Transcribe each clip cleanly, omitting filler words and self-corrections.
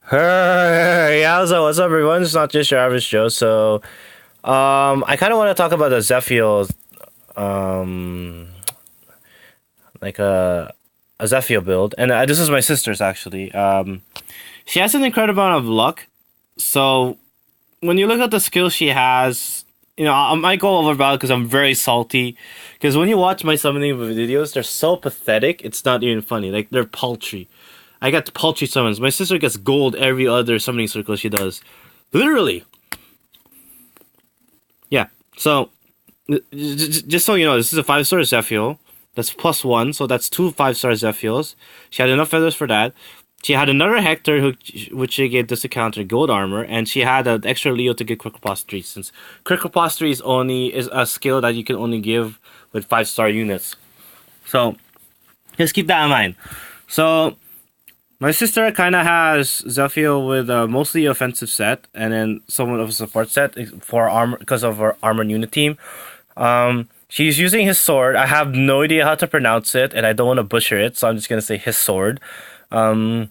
Hey, so what's up, everyone? It's not just your average Joe. I kind of want to talk about the Zephiel, um, like a Zephiel build, and this is my sister's actually. She has an incredible amount of luck. So when you look at the skills she has, I might go over about it because I'm very salty. Because when you watch my summoning videos, they're so pathetic. It's not even funny. Like they're paltry. I got paltry summons. My sister gets gold every other summoning circle she does. Literally. Yeah. So, just so you know, this is a 5-star Zephiel. That's +1, so that's two 5-star Zephiels. She had enough feathers for that. She had another Hector, which she gave this counter gold armor, and she had an extra Leo to get Quick Riposte 3, since Quick Riposte 3 is a skill that you can only give with 5-star units. So, just keep that in mind. So, my sister kind of has Zephiel with a mostly offensive set, and then somewhat of a support set for armor because of her armored unit team. She's using his sword. I have no idea how to pronounce it, and I don't want to butcher it, so I'm just gonna say his sword. Um,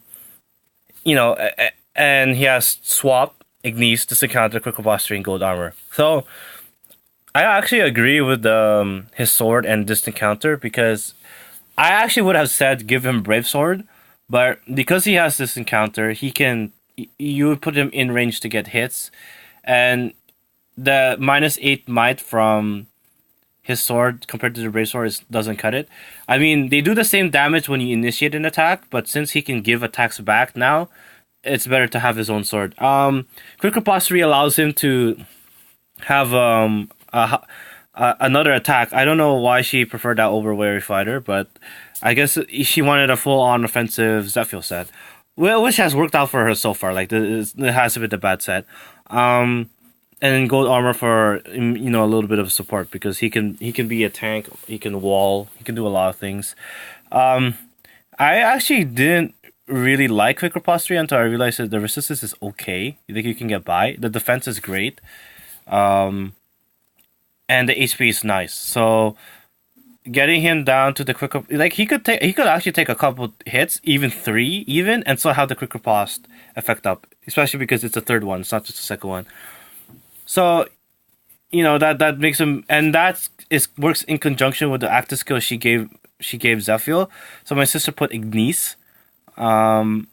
and he has Swap, Ignis, Distant Counter, Quick Riposte, and Gold Armor. So I actually agree with his sword and Distant Counter because I actually would have said give him Brave Sword, but because he has this encounter, you would put him in range to get hits, and the -8 might from his sword compared to the Brave Sword doesn't cut it. I mean, they do the same damage when you initiate an attack, but since he can give attacks back now, it's better to have his own sword. Quick Riposte allows him to have another attack. I don't know why she preferred that over Wary Fighter, but I guess she wanted a full-on offensive Zephiel set, well, which has worked out for her so far. Like it has been the bad set, and then gold armor for a little bit of support because he can be a tank, he can wall, he can do a lot of things. I actually didn't really like Quick Riposte until I realized that the resistance is okay. I think you can get by. The defense is great. And the HP is nice. So getting him down to the quick, like he could actually take a couple hits, even 3 even, and still have the quick riposte effect up, especially because it's the third one, it's not just the second one. So that makes him, and that is works in conjunction with the active skill she gave Zephiel. So my sister put Ignis. I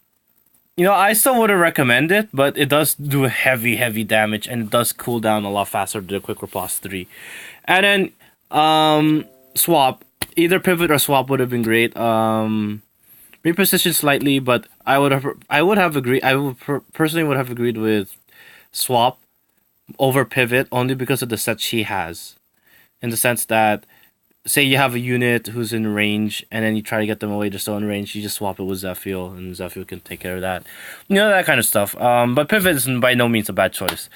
still wouldn't recommend it, but it does do heavy damage, and it does cool down a lot faster than the Quick Riposte 3. And then, Swap. Either Pivot or Swap would have been great. Reposition slightly, but I would have agreed. Personally would have agreed with Swap over Pivot only because of the set she has. In the sense that, say you have a unit who's in range, and then you try to get them away, they're still in range, you just swap it with Zephiel, and Zephiel can take care of that. That kind of stuff. But Pivot is by no means a bad choice.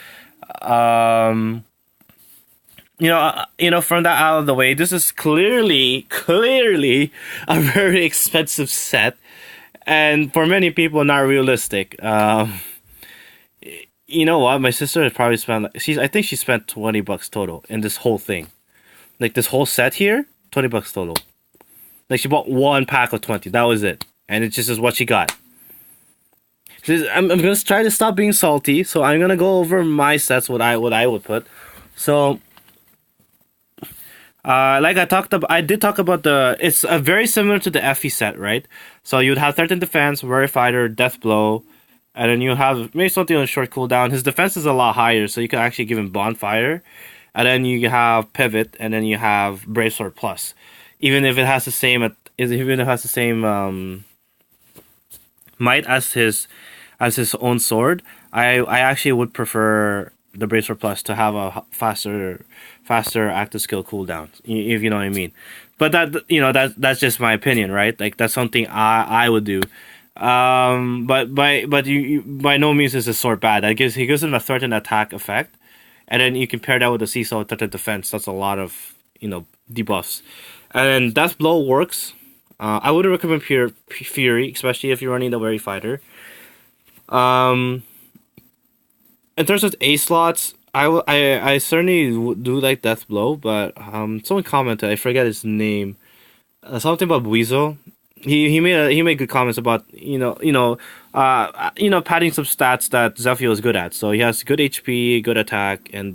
From that out of the way, this is clearly a very expensive set, and for many people, not realistic. You know what? My sister has probably spent. I think she spent $20 total in this whole thing. Like this whole set here, $20 total. Like she bought one pack of 20. That was it, and it just is what she got. I'm gonna try to stop being salty, so I'm gonna go over my sets. What I would put. So, like I did talk about it's very similar to the Effie set, right? So you'd have 13 defense, Warrior Fighter, Death Blow, and then you have maybe something on a short cooldown. His defense is a lot higher, so you can actually give him Bonfire. And then you have Pivot, and then you have Brave Sword Plus. Even if it has the same, might as his own sword, I actually would prefer the Brave Sword Plus to have a faster active skill cooldown, if you know what I mean. But that's just my opinion, right? Like that's something I would do. But by no means is the sword bad. He gives him a threat and attack effect. And then you can pair that with the Seesaw Touch Defense. That's a lot of, debuffs. And then Death Blow works. I would recommend Pure Fury, especially if you're running the Wary Fighter. In terms of A slots, I certainly do like Death Blow, but someone commented, I forget his name. Something about Weasel. he made good comments about padding some stats that Zephiel is good at. So he has good HP, good attack, and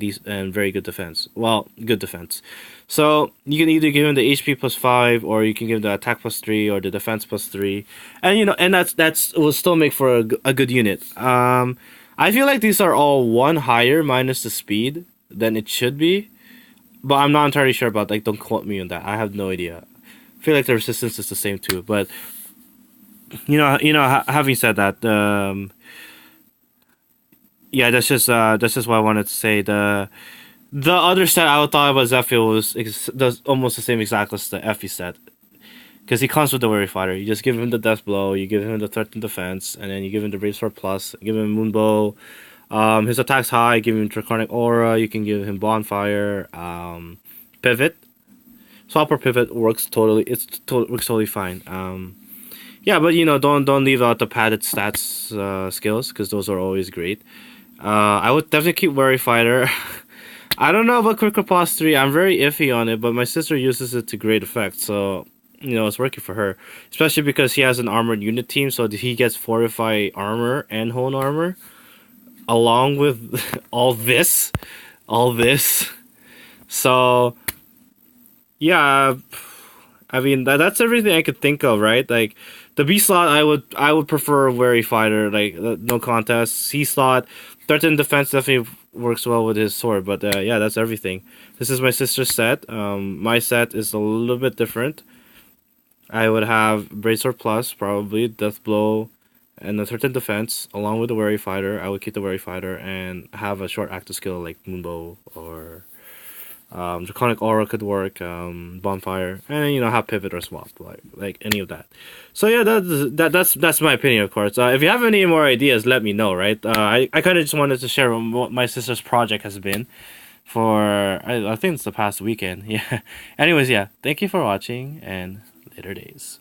very good defense. Well, good defense. So you can either give him the HP +5, or you can give him the attack +3, or the defense +3, and that's will still make for a good unit. I feel like these are all one higher minus the speed than it should be, but I'm not entirely sure about, like, don't quote me on that. I have no idea. I feel like the resistance is the same too, but having said that, yeah, that's just what I wanted to say. The other set I thought about Zephyr does almost the same exact as the Effie set, because he comes with the Weary Fighter. You just give him the Death Blow, you give him the Threat and Defense, and then you give him the Brave Sword Plus, give him Moonbow. His attack's high. Give him Draconic Aura. You can give him Bonfire. Pivot. Swap or pivot works totally. Works totally fine. Yeah, but don't leave out the padded stats skills, because those are always great. I would definitely keep Weary Fighter. I don't know about Quick Riposte 3. I'm very iffy on it, but my sister uses it to great effect, so it's working for her. Especially because he has an armored unit team, so he gets Fortify Armor and Hone Armor, along with all this. So yeah, I mean that's everything I could think of, right? Like the B slot, I would prefer Wary Fighter, like no contest. C slot, Threaten Defense definitely works well with his sword, but yeah, that's everything. This is my sister's set. My set is a little bit different. I would have Braidsword Plus, probably Death Blow, and the Threaten Defense along with the Wary Fighter. I would keep the Wary Fighter and have a short active skill like Moonbow or Draconic Aura could work, Bonfire, and then have Pivot or Swap, like any of that. So yeah, that's my opinion, of course. If you have any more ideas, let me know. Right? I kind of just wanted to share what my sister's project has been for I think it's the past weekend. Yeah. Anyways, yeah. Thank you for watching, and later days.